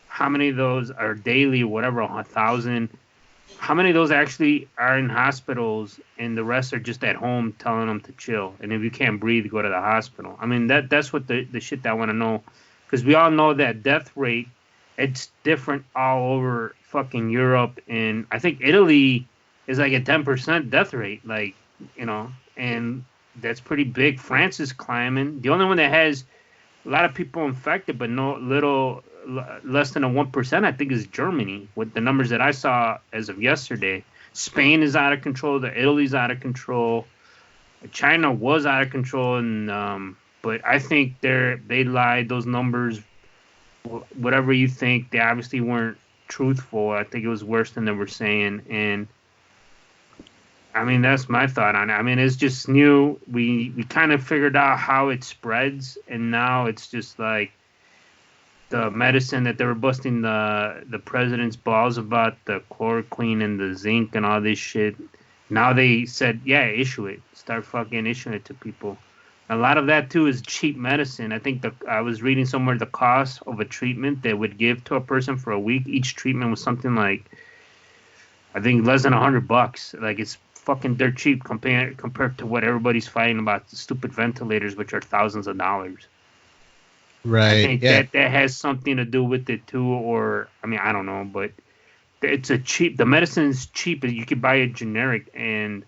how many of those are daily, whatever, 1,000. How many of those actually are in hospitals and the rest are just at home telling them to chill? And if you can't breathe, go to the hospital. I mean, that's what the shit that I want to know. Because we all know that death rate, it's different all over fucking Europe. And I think Italy is like a 10% death rate. Like, and that's pretty big. France is climbing. The only one that has a lot of people infected, but less than a 1%, I think, is Germany, with the numbers that I saw as of yesterday. Spain is out of control. Italy's out of control. China was out of control, and but I think they lied. Those numbers, whatever you think, they obviously weren't truthful. I think it was worse than they were saying, and I mean, that's my thought on it. I mean, it's just new. We kind of figured out how it spreads, and now it's just like the medicine that they were busting the president's balls about, the chloroquine and the zinc and all this shit. Now they said, yeah, issue it. Start fucking issuing it to people. A lot of that too is cheap medicine. I think I was reading somewhere the cost of a treatment they would give to a person for a week. Each treatment was something like, I think, less than $100. Like, it's fucking dirt cheap compared to what everybody's fighting about, the stupid ventilators, which are thousands of dollars. Right. I think that has something to do with it too, or I mean, I don't know, but the medicine's cheap. You could buy it generic, and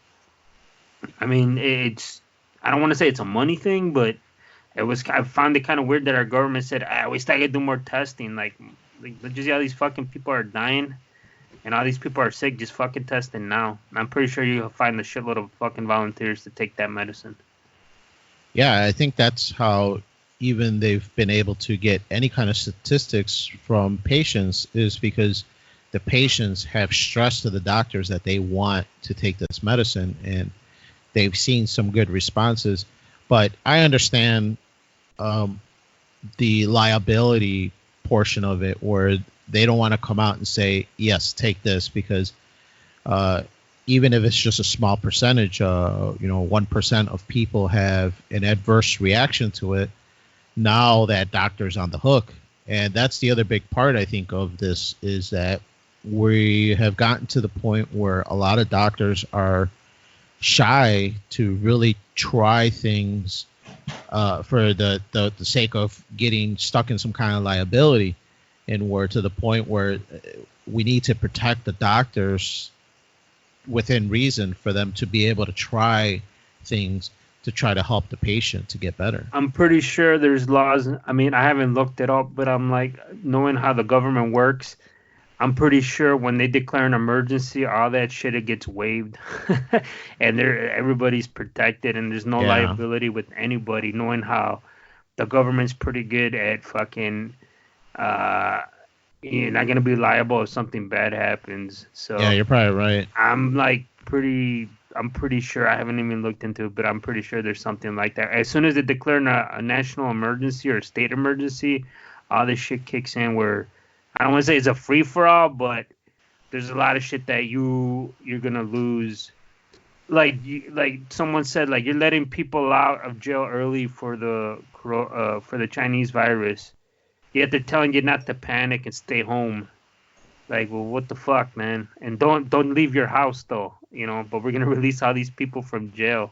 I mean, I don't want to say it's a money thing, but I found it kind of weird that our government said, we still gotta do more testing. Like just all these fucking people are dying, and all these people are sick. Just fucking testing now. I'm pretty sure you'll find a shitload of fucking volunteers to take that medicine. Yeah, I think that's how even they've been able to get any kind of statistics from patients, is because the patients have stressed to the doctors that they want to take this medicine, and they've seen some good responses. But I understand the liability portion of it, where they don't want to come out and say, yes, take this, because even if it's just a small percentage, 1% of people have an adverse reaction to it, now that doctor's on the hook. And that's the other big part, I think, of this, is that we have gotten to the point where a lot of doctors are shy to really try things for the sake of getting stuck in some kind of liability. And we're to the point where we need to protect the doctors within reason for them to be able to try things to try to help the patient to get better. I'm pretty sure there's laws. I mean, I haven't looked it up, but I'm like, knowing how the government works, I'm pretty sure when they declare an emergency, all that shit, it gets waived, and everybody's protected, and there's no liability with anybody. Knowing how the government's pretty good at fucking, you're not gonna be liable if something bad happens. So yeah, you're probably right. I'm pretty sure, I haven't even looked into it, but I'm pretty sure there's something like that. As soon as they declare a national emergency or a state emergency, all this shit kicks in, where I don't want to say it's a free for all, but there's a lot of shit that you're gonna lose. Like someone said, like, you're letting people out of jail early for the Chinese virus, yet they're telling you not to panic and stay home. Like, well, what the fuck, man? And don't leave your house, though, but we're gonna release all these people from jail.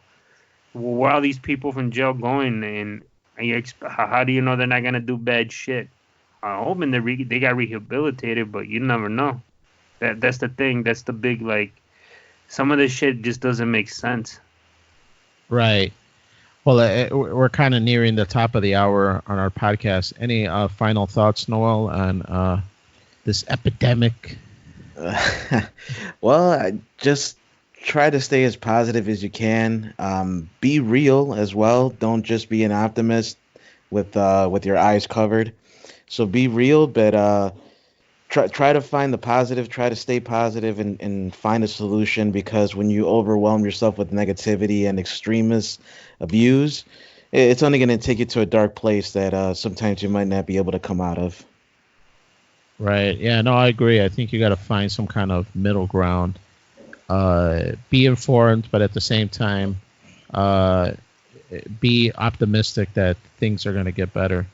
Well, where are all these people from jail going? And how do you know they're not gonna do bad shit? I'm hoping they got rehabilitated, but you never know. That's the thing. That's the big, like, some of this shit just doesn't make sense. Right. Well, we're kind of nearing the top of the hour on our podcast. Any final thoughts, Noel, on this epidemic? Well, I just try to stay as positive as you can. Be real as well. Don't just be an optimist with your eyes covered. So be real, but try to find the positive. Try to stay positive and find a solution, because when you overwhelm yourself with negativity and extremist abuse, it's only going to take you to a dark place that sometimes you might not be able to come out of. Right. Yeah, no, I agree. I think you got to find some kind of middle ground. Be informed, but at the same time, be optimistic that things are going to get better.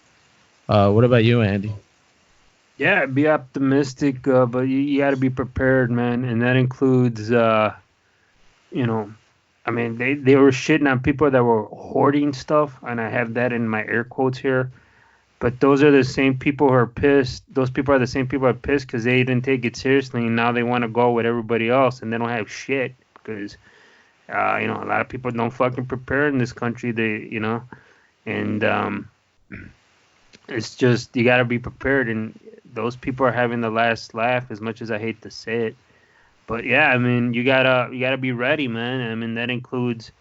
What about you, Andy? Yeah, be optimistic, but you got to be prepared, man. And that includes, I mean, they were shitting on people that were hoarding stuff, and I have that in my air quotes here. But those are the same people who are pissed. Those people are the same people who are pissed because they didn't take it seriously, and now they want to go with everybody else, and they don't have shit because A lot of people don't fucking prepare in this country. And it's just you got to be prepared, and those people are having the last laugh. As much as I hate to say it, but yeah, I mean, you gotta be ready, man. I mean, that includes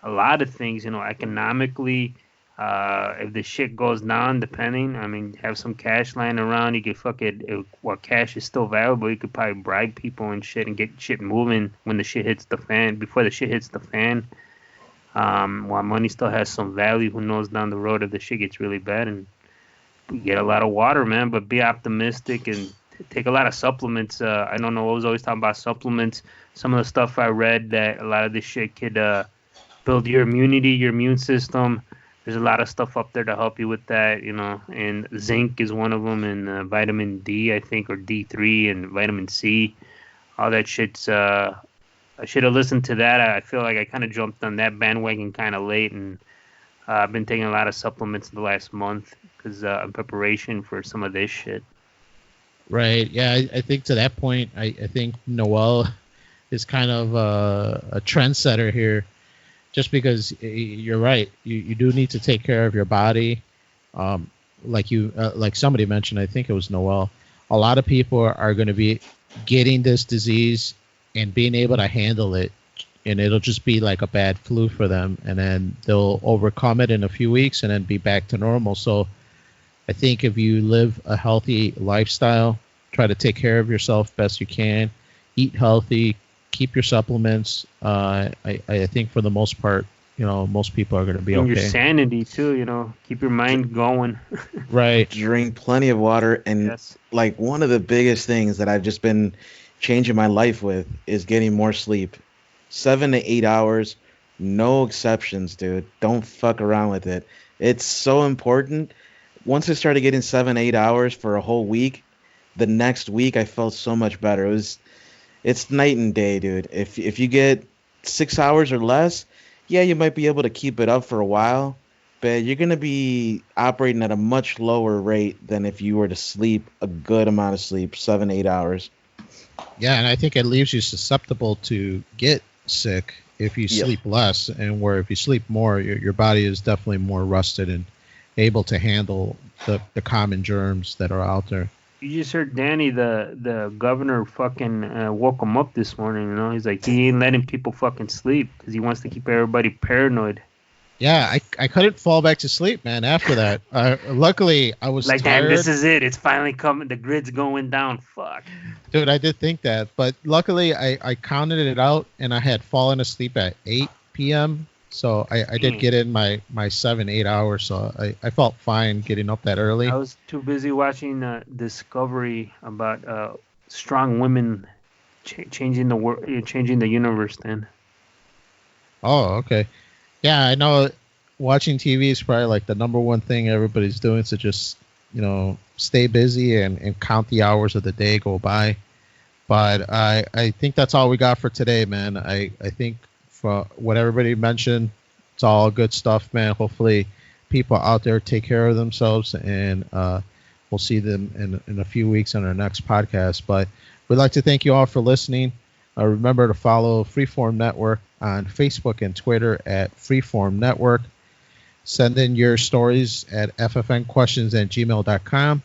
a lot of things, economically. If the shit goes down, depending, I mean, have some cash lying around. You could while cash is still valuable, you could probably bribe people and shit and get shit moving when the shit hits the fan. Before the shit hits the fan, while money still has some value, who knows down the road if the shit gets really bad, and you get a lot of water, man. But be optimistic and take a lot of supplements. I don't know. I was always talking about supplements. Some of the stuff I read that a lot of this shit could build your immunity, your immune system. There's a lot of stuff up there to help you with that, and zinc is one of them, and vitamin D, I think, or D3, and vitamin C. All that shit's, I should have listened to that. I feel like I kind of jumped on that bandwagon kind of late, and I've been taking a lot of supplements in the last month because in preparation for some of this shit. Right. Yeah, I think to that point, I think Noel is kind of a trendsetter here, just because you're right. You do need to take care of your body. Like somebody mentioned, I think it was Noel. A lot of people are going to be getting this disease and being able to handle it, and it'll just be like a bad flu for them, and then they'll overcome it in a few weeks and then be back to normal. So I think if you live a healthy lifestyle, try to take care of yourself best you can, eat healthy, keep your supplements. I think for the most part, most people are going to be and okay. Your sanity too, keep your mind going. Right. Drink plenty of water, and Yes. like one of the biggest things that I've just been changing my life with is getting more sleep. 7 to 8 hours, no exceptions, dude. Don't fuck around with it. It's so important. Once I started getting 7, 8 hours for a whole week, the next week I felt so much better. It's night and day, dude. If you get 6 hours or less, yeah, you might be able to keep it up for a while, but you're gonna be operating at a much lower rate than if you were to sleep a good amount of sleep, 7, 8 hours. Yeah, and I think it leaves you susceptible to get sick if you sleep less, and where if you sleep more, your body is definitely more rested and able to handle the common germs that are out there. You just heard Danny, the governor, fucking woke him up this morning. He's like, he ain't letting people fucking sleep because he wants to keep everybody paranoid. Yeah, I couldn't fall back to sleep, man, after that. Luckily, I was like, tired. Damn, this is it. It's finally coming. The grid's going down. Fuck. Dude, I did think that. But luckily, I counted it out, and I had fallen asleep at 8 p.m. So I did get in my 7, 8 hours. So I felt fine getting up that early. I was too busy watching Discovery about strong women changing the world, changing the universe. Then. Oh, okay. Yeah, I know. Watching TV is probably like the number one thing everybody's doing to just stay busy and count the hours of the day go by. But I think that's all we got for today, man. I think for what everybody mentioned, it's all good stuff, man. Hopefully people out there take care of themselves, and we'll see them in a few weeks on our next podcast. But we'd like to thank you all for listening. Remember to follow Freeform Network on Facebook and Twitter at Freeform Network. Send in your stories at ffnquestions@gmail.com,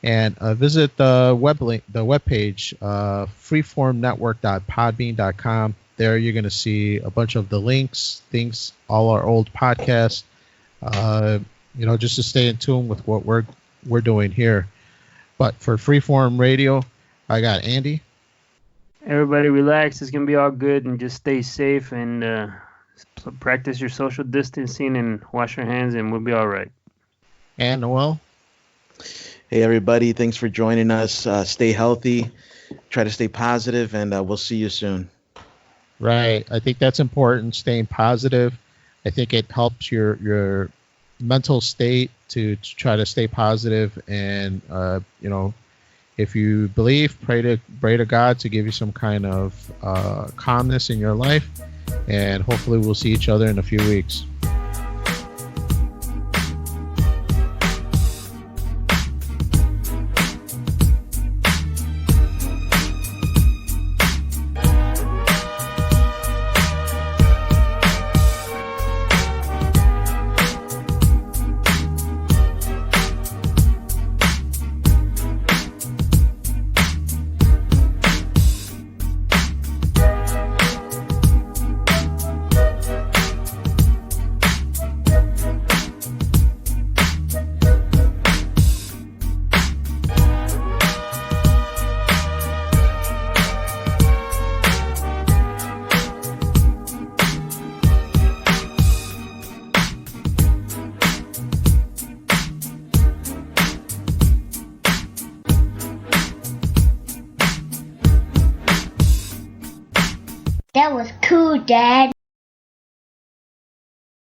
and visit the webpage freeformnetwork.podbean.com. There you're going to see a bunch of the links, things, all our old podcasts, just to stay in tune with what we're doing here. But for Freeform Radio, I got Andy. Everybody relax. It's going to be all good, and just stay safe and practice your social distancing and wash your hands, and we'll be all right. And Noel. Hey, everybody. Thanks for joining us. Stay healthy. Try to stay positive, and we'll see you soon. Right. I think that's important, staying positive. I think it helps your mental state to try to stay positive, and if you believe, pray to God to give you some kind of calmness in your life, and hopefully we'll see each other in a few weeks. Dad.